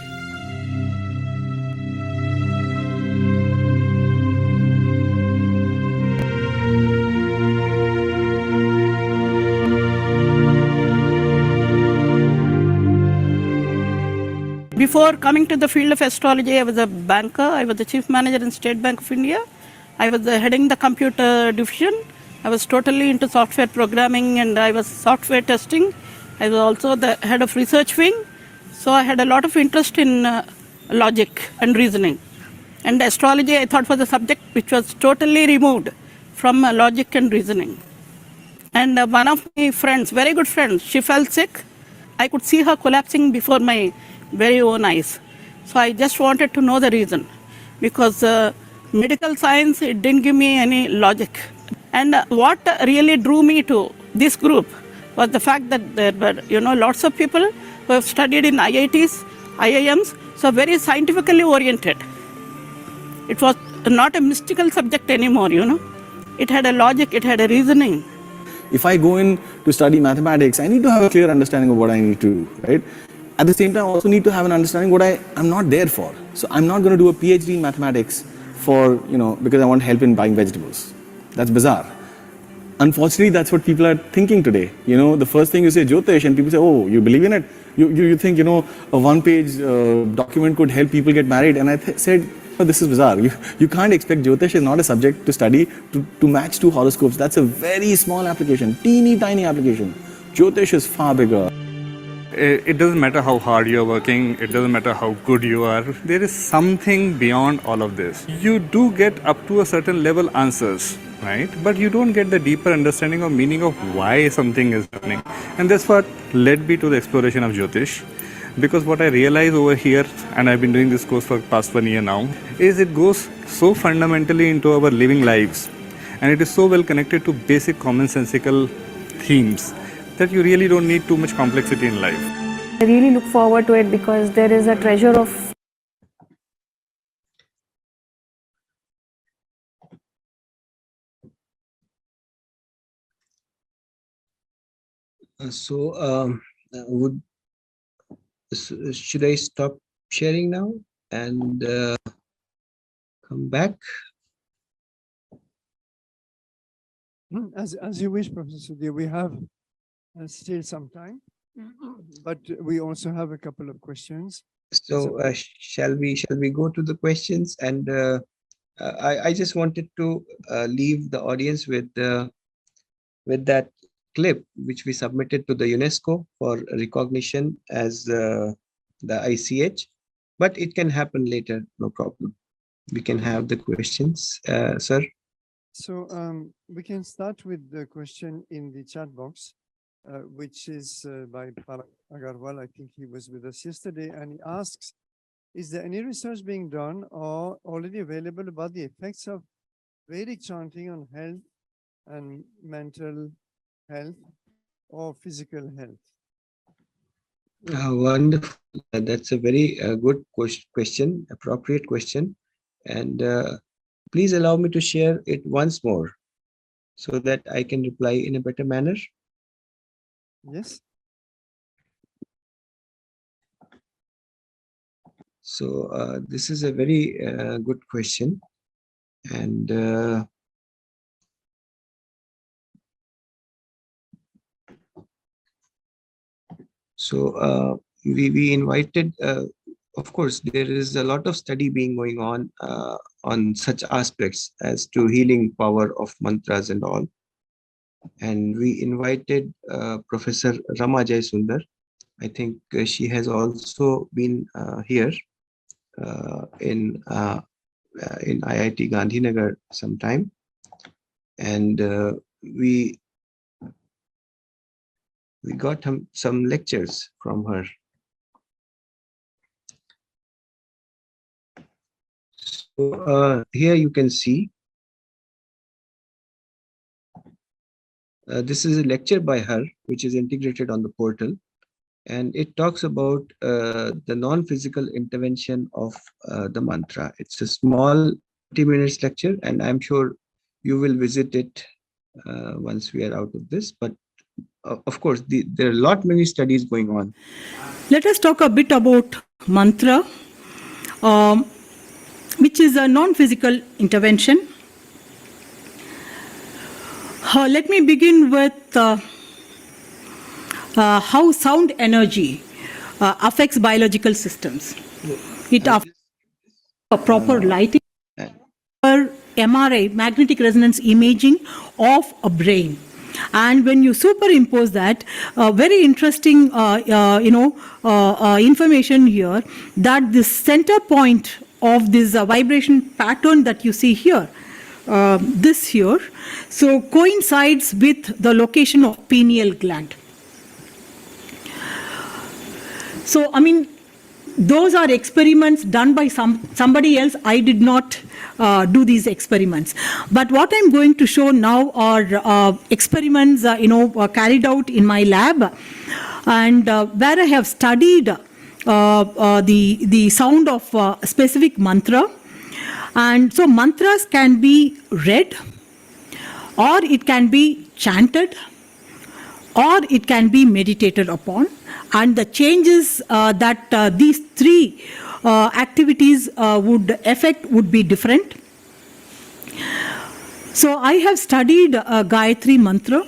Before coming to the field of astrology, I was a banker. I was the chief manager in State Bank of India. I was heading the computer division. I was totally into software programming and I was software testing. I was also the head of research wing. So I had a lot of interest in logic and reasoning. And astrology I thought was a subject which was totally removed from logic and reasoning. And one of my friends, very good friends, she fell sick. I could see her collapsing before my very own eyes. So I just wanted to know the reason, because medical science, it didn't give me any logic. And what really drew me to this group was the fact that there were, lots of people who have studied in IITs, IIMs, so very scientifically oriented. It was not a mystical subject anymore, It had a logic, it had a reasoning. If I go in to study mathematics, I need to have a clear understanding of what I need to do, right? At the same time, I also need to have an understanding what I'm not there for. So I'm not going to do a PhD in mathematics because I want help in buying vegetables. That's bizarre. Unfortunately, that's what people are thinking today. The first thing you say, Jyotish, and people say, oh, you believe in it? You think, a one-page document could help people get married. And I said, oh, this is bizarre. You can't expect Jyotish is not a subject to study to match two horoscopes. That's a very small application, teeny tiny application. Jyotish is far bigger. It doesn't matter how hard you're working, it doesn't matter how good you are, there is something beyond all of this. You do get up to a certain level answers, right? But you don't get the deeper understanding or meaning of why something is happening. And that's what led me to the exploration of Jyotish. Because what I realize over here, and I've been doing this course for the past 1 year now, is it goes so fundamentally into our living lives. And it is so well connected to basic commonsensical themes that you really don't need too much complexity in life. I really look forward to it because there is a treasure of Should I stop sharing now and come back? As you wish, Professor Sudhir. We have still some time, but we also have a couple of questions. So shall we go to the questions? And I just wanted to leave the audience with that clip which we submitted to the UNESCO for recognition as the ICH, but it can happen later, no problem. We can have the questions, sir. So we can start with the question in the chat box, which is by Palak Agarwal. I think he was with us yesterday, and he asks, is there any research being done or already available about the effects of Vedic chanting on health and mental health or physical health? Wonderful. That's a very good question, appropriate question. And please allow me to share it once more so that I can reply in a better manner. Yes. So this is a very good question. And so we invited, of course, there is a lot of study being going on such aspects as to healing power of mantras and all. And we invited Professor Rama Jayasundar. I think she has also been here in IIT Gandhinagar sometime. And we got some lectures from her. So here you can see This is a lecture by her, which is integrated on the portal. And it talks about the non-physical intervention of the mantra. It's a small 20 minutes lecture, and I'm sure you will visit it once we are out of this. But of course, there are many studies going on. Let us talk a bit about mantra, which is a non-physical intervention. Let me begin with how sound energy affects biological systems. It affects proper lighting, MRI, magnetic resonance imaging of a brain. And when you superimpose that, very interesting, information here, that the center point of this vibration pattern that you see here, this here, so coincides with the location of pineal gland. So, I mean, those are experiments done by somebody else. I did not do these experiments. But what I'm going to show now are experiments, carried out in my lab, and where I have studied the sound of a specific mantra. And so mantras can be read, or it can be chanted, or it can be meditated upon. And the changes that these three activities would affect would be different. So I have studied Gayatri Mantra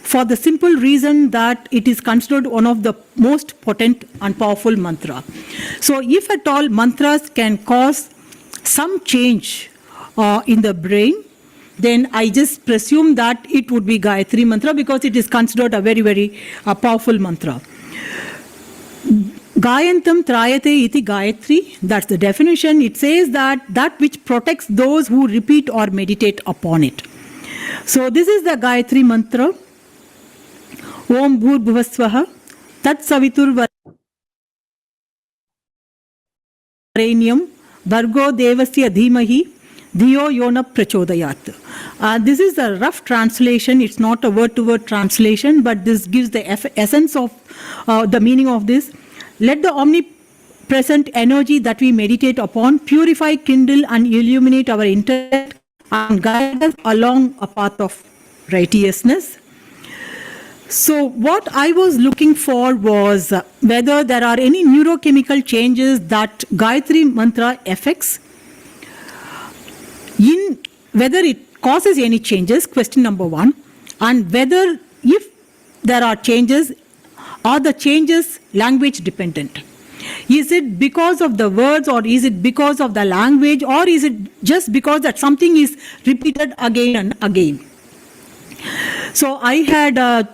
for the simple reason that it is considered one of the most potent and powerful mantra. So if at all mantras can cause some change in the brain, then I just presume that it would be Gayatri Mantra, because it is considered a very, very powerful mantra. Gayantam trayate iti Gayatri, that's the definition. It says that which protects those who repeat or meditate upon it. So this is the Gayatri Mantra. Om Bhur Bhuvasvaha Tat Savitur Varenyam Bhargo Devasya Dhimahi Dhiyo Yona Prachodayat. This is a rough translation. It's not a word-to-word translation, but this gives the essence of the meaning of this. Let the omnipresent energy that we meditate upon purify, kindle, and illuminate our intellect and guide us along a path of righteousness. So what I was looking for was whether there are any neurochemical changes that Gayatri Mantra affects, in whether it causes any changes, question number one, and whether if there are changes, are the changes language dependent? Is it because of the words, or is it because of the language, or is it just because that something is repeated again and again? So I had, the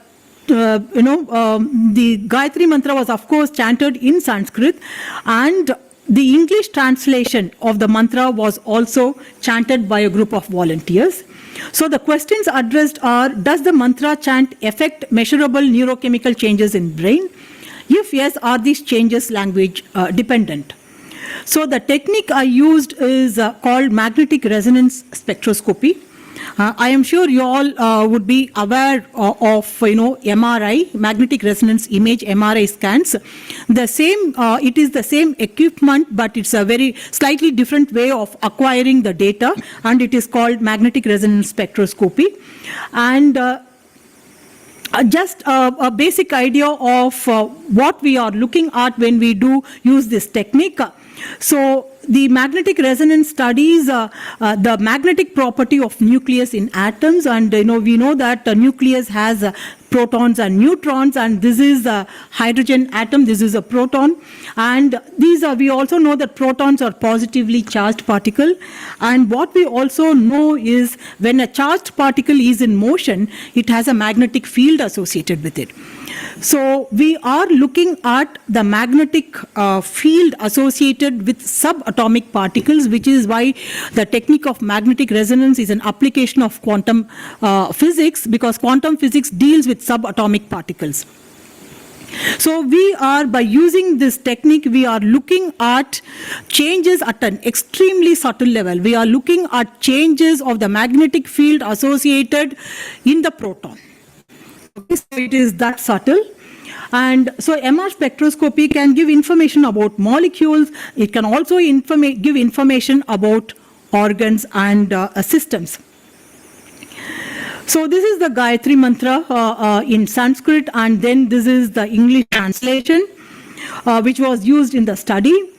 Gayatri Mantra was of course chanted in Sanskrit, and the English translation of the mantra was also chanted by a group of volunteers. So the questions addressed are, does the mantra chant affect measurable neurochemical changes in brain? If yes, are these changes language dependent? So the technique I used is called magnetic resonance spectroscopy. I am sure you all would be aware of MRI, magnetic resonance image, MRI scans. The same, it is the same equipment, but it's a very slightly different way of acquiring the data, and it is called magnetic resonance spectroscopy. And just a basic idea of what we are looking at when we do use this technique. So the magnetic resonance studies the magnetic property of nucleus in atoms, and we know that the nucleus has protons and neutrons, and this is a hydrogen atom, this is a proton, and these are, we also know that protons are positively charged particle, and what we also know is when a charged particle is in motion, it has a magnetic field associated with it. So we are looking at the magnetic field associated with subatomic particles, which is why the technique of magnetic resonance is an application of quantum physics, because quantum physics deals with subatomic particles. So we are, by using this technique, we are looking at changes at an extremely subtle level. We are looking at changes of the magnetic field associated in the proton. Okay, so it is that subtle. And so MR spectroscopy can give information about molecules. It can also give information about organs and systems. So this is the Gayatri Mantra in Sanskrit, and then this is the English translation which was used in the study.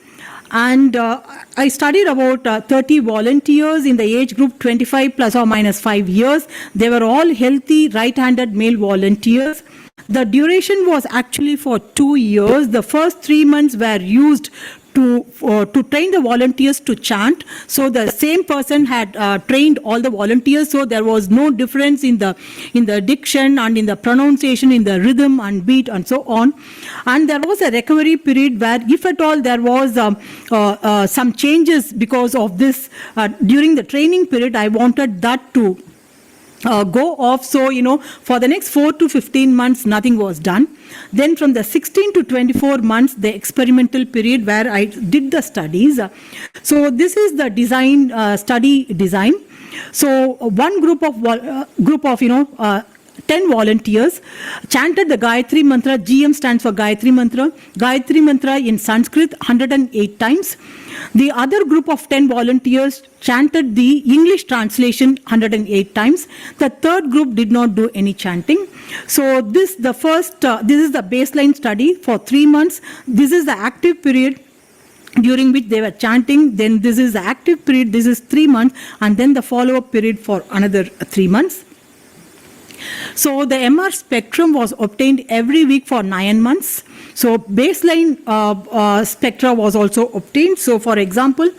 And I studied about 30 volunteers in the age group 25 plus or minus 5 years. They were all healthy right-handed male volunteers. The duration was actually for 2 years. The first 3 months were used to train the volunteers to chant. So the same person had trained all the volunteers, so there was no difference in the diction and in the pronunciation, in the rhythm and beat and so on. And there was a recovery period where, if at all there was some changes because of this during the training period, I wanted that to go off. So, for the next 4 to 15 months, nothing was done. Then from the 16 to 24 months, the experimental period where I did the studies. So this is the design, study design. So one group of 10 volunteers chanted the Gayatri Mantra. GM stands for Gayatri Mantra. Gayatri Mantra in Sanskrit 108 times. The other group of 10 volunteers chanted the English translation 108 times. The third group did not do any chanting. So this is the baseline study for 3 months. This is the active period during which they were chanting. Then this is the active period. This is 3 months. And then the follow-up period for another 3 months. So the MR spectrum was obtained every week for 9 months. So baseline spectra was also obtained. So for example,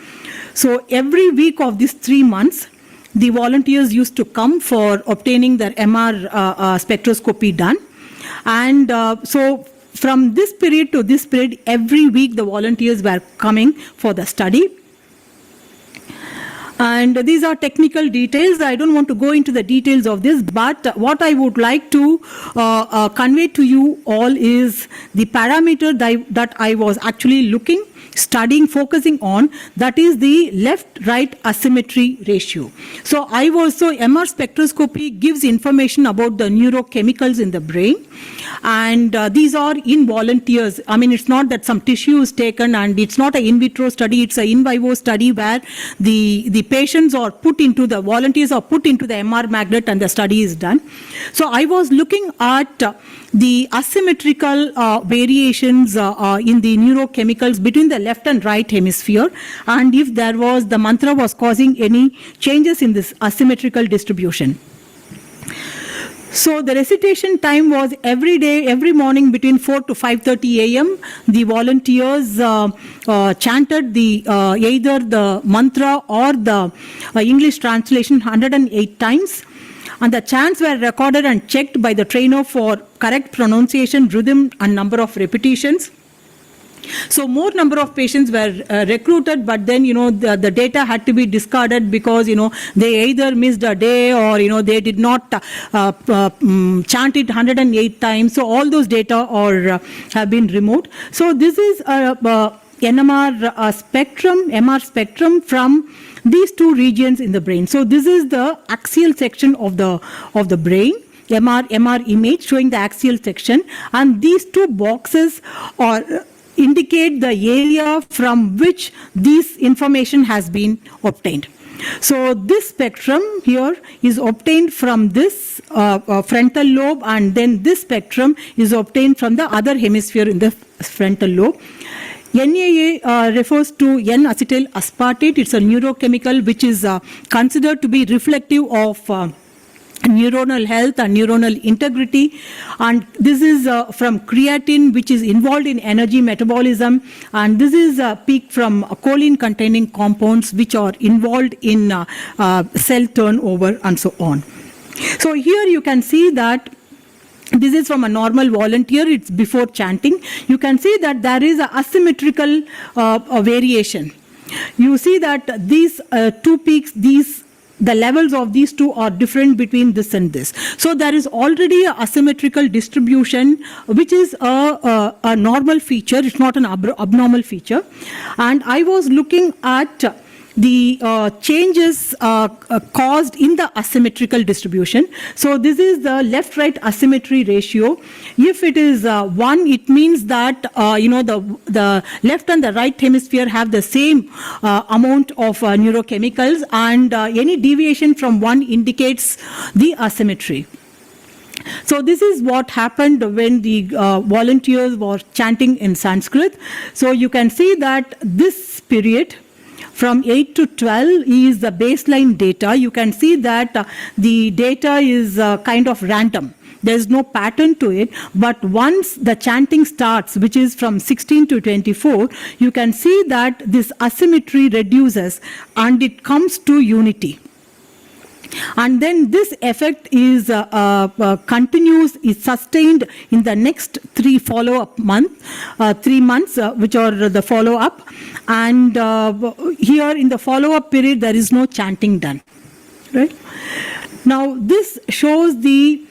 so every week of these 3 months, the volunteers used to come for obtaining their MR spectroscopy done. And so from this period to this period, every week the volunteers were coming for the study. And these are technical details. I don't want to go into the details of this, but what I would like to convey to you all is the parameter that I was actually studying, focusing on, that is the left-right asymmetry ratio. So MR spectroscopy gives information about the neurochemicals in the brain, and these are in volunteers. I mean, it's not that some tissue is taken, and it's not an in vitro study, it's an in vivo study where the patients are the volunteers are put into the MR magnet and the study is done. So I was looking at the asymmetrical variations in the neurochemicals between the left and right hemisphere, and if the mantra was causing any changes in this asymmetrical distribution. So the recitation time was every day, every morning between 4 to 5:30 a.m. The volunteers chanted either the mantra or the English translation 108 times. And the chants were recorded and checked by the trainer for correct pronunciation, rhythm, and number of repetitions. So more number of patients were recruited, but then, the data had to be discarded because, they either missed a day or, they did not chant it 108 times. So all those data have been removed. So this is MR spectrum from these two regions in the brain. So this is the axial section of the brain, MR image showing the axial section, and these two boxes indicate the area from which this information has been obtained. So this spectrum here is obtained from this frontal lobe, and then this spectrum is obtained from the other hemisphere in the frontal lobe. NAA refers to N-acetyl aspartate. It's a neurochemical which is considered to be reflective of neuronal health and neuronal integrity, and this is from creatine, which is involved in energy metabolism, and this is a peak from choline containing compounds which are involved in cell turnover and so on. So here you can see that this is from a normal volunteer, it's before chanting. You can see that there is a asymmetrical variation. You see that these two peaks, the levels of these two are different between this and this. So there is already a asymmetrical distribution, which is a normal feature. It's not an abnormal feature. And I was looking at the changes caused in the asymmetrical distribution. So this is the left-right asymmetry ratio. If it is 1, it means that the left and the right hemisphere have the same amount of neurochemicals, and any deviation from 1 indicates the asymmetry. So this is what happened when the volunteers were chanting in Sanskrit. So you can see that this period from 8 to 12 is the baseline data. You can see that the data is kind of random. There is no pattern to it, but once the chanting starts, which is from 16 to 24, you can see that this asymmetry reduces and it comes to unity. And then this effect is continues, is sustained in the next 3 follow-up months, which are the follow-up. And here in the follow-up period, there is no chanting done. Right? Now, this shows the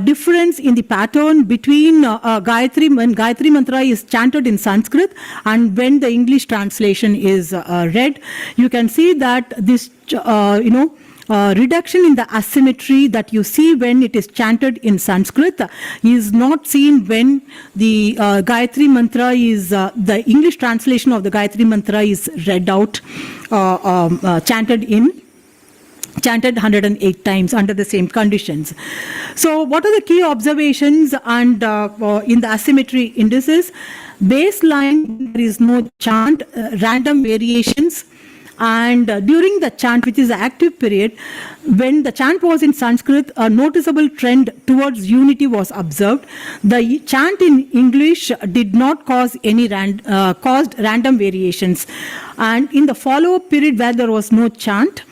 difference in the pattern between Gayatri, when Gayatri Mantra is chanted in Sanskrit and when the English translation is read. You can see that this, reduction in the asymmetry that you see when it is chanted in Sanskrit is not seen when the Gayatri Mantra is, the English translation of the Gayatri Mantra is read out, chanted 108 times under the same conditions. So what are the key observations and in the asymmetry indices? Baseline, there is no chant, random variations. And during the chant, which is the active period, when the chant was in Sanskrit, a noticeable trend towards unity was observed. The chant in English did not cause any caused random variations. And in the follow-up period where there was no chant,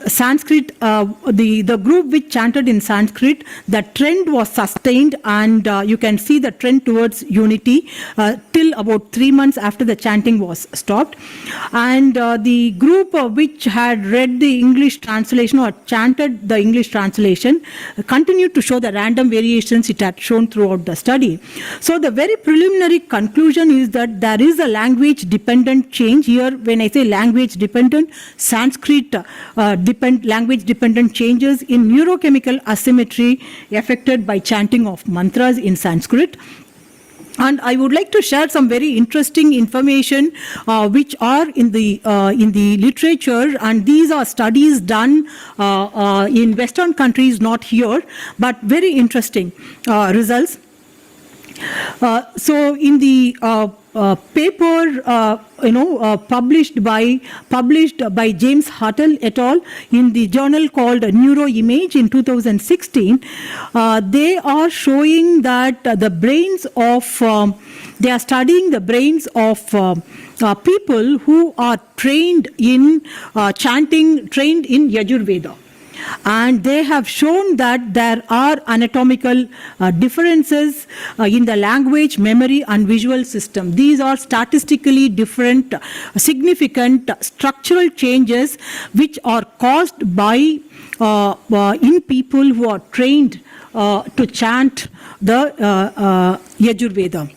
Sanskrit, the group which chanted in Sanskrit, the trend was sustained, and you can see the trend towards unity till about 3 months after the chanting was stopped. And the group which had read the English translation or chanted the English translation continued to show the random variations it had shown throughout the study. So the very preliminary conclusion is that there is a language dependent change here. When I say language dependent, Sanskrit language dependent changes in neurochemical asymmetry affected by chanting of mantras in Sanskrit. And I would like to share some very interesting information which are in the literature, and these are studies done in Western countries, not here, but very interesting results. So in the paper published by James Huttle et al. In the journal called Neuroimage in 2016, they are showing that the brains of they are studying the brains of people who are trained in chanting, trained in Yajurveda. And they have shown that there are anatomical differences in the language, memory and visual system. These are statistically different, significant structural changes which are caused by in people who are trained to chant the Yajurveda.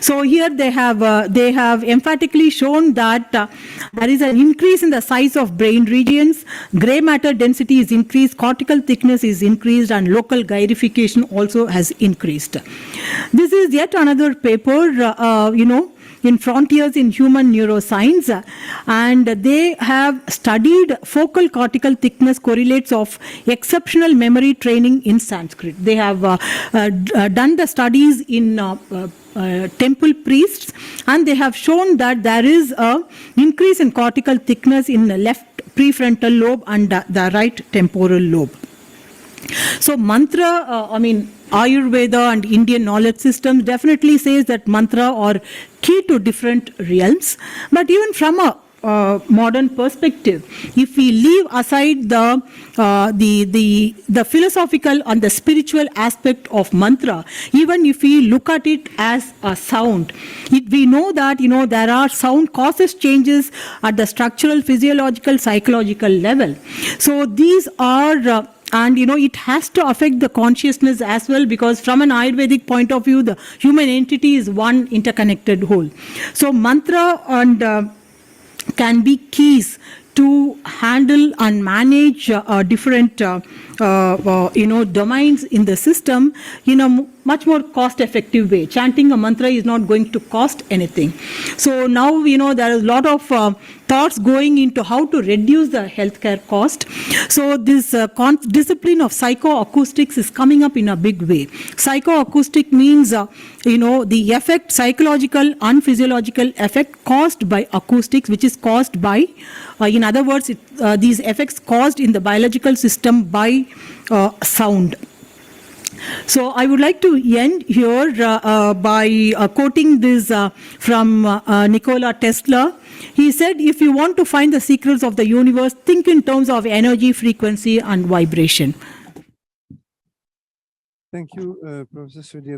So here they have emphatically shown that there is an increase in the size of brain regions, gray matter density is increased, cortical thickness is increased, and local gyrification also has increased. This is yet another paper, in Frontiers in Human Neuroscience, and they have studied focal cortical thickness correlates of exceptional memory training in Sanskrit. They have done the studies in temple priests, and they have shown that there is a increase in cortical thickness in the left prefrontal lobe and the right temporal lobe. So mantra, Ayurveda and Indian knowledge systems definitely says that mantra are key to different realms. But even from a modern perspective, if we leave aside the philosophical and the spiritual aspect of mantra, even if we look at it as a sound, we know that there are sound causes changes at the structural, physiological, psychological level. So these are and it has to affect the consciousness as well, because from an Ayurvedic point of view, the human entity is one interconnected whole. So mantra and can be keys to handle and manage different domains in the system in a much more cost effective way. Chanting a mantra is not going to cost anything. So now there is a lot of thoughts going into how to reduce the healthcare cost. So this discipline of psychoacoustics is coming up in a big way. Psychoacoustic means the effect, psychological and physiological effect caused by acoustics, which is caused by in other words, these effects caused in the biological system by sound. So I would like to end here by quoting this from Nikola Tesla. He said, if you want to find the secrets of the universe, think in terms of energy, frequency, and vibration. Thank you, Professor Sudhir.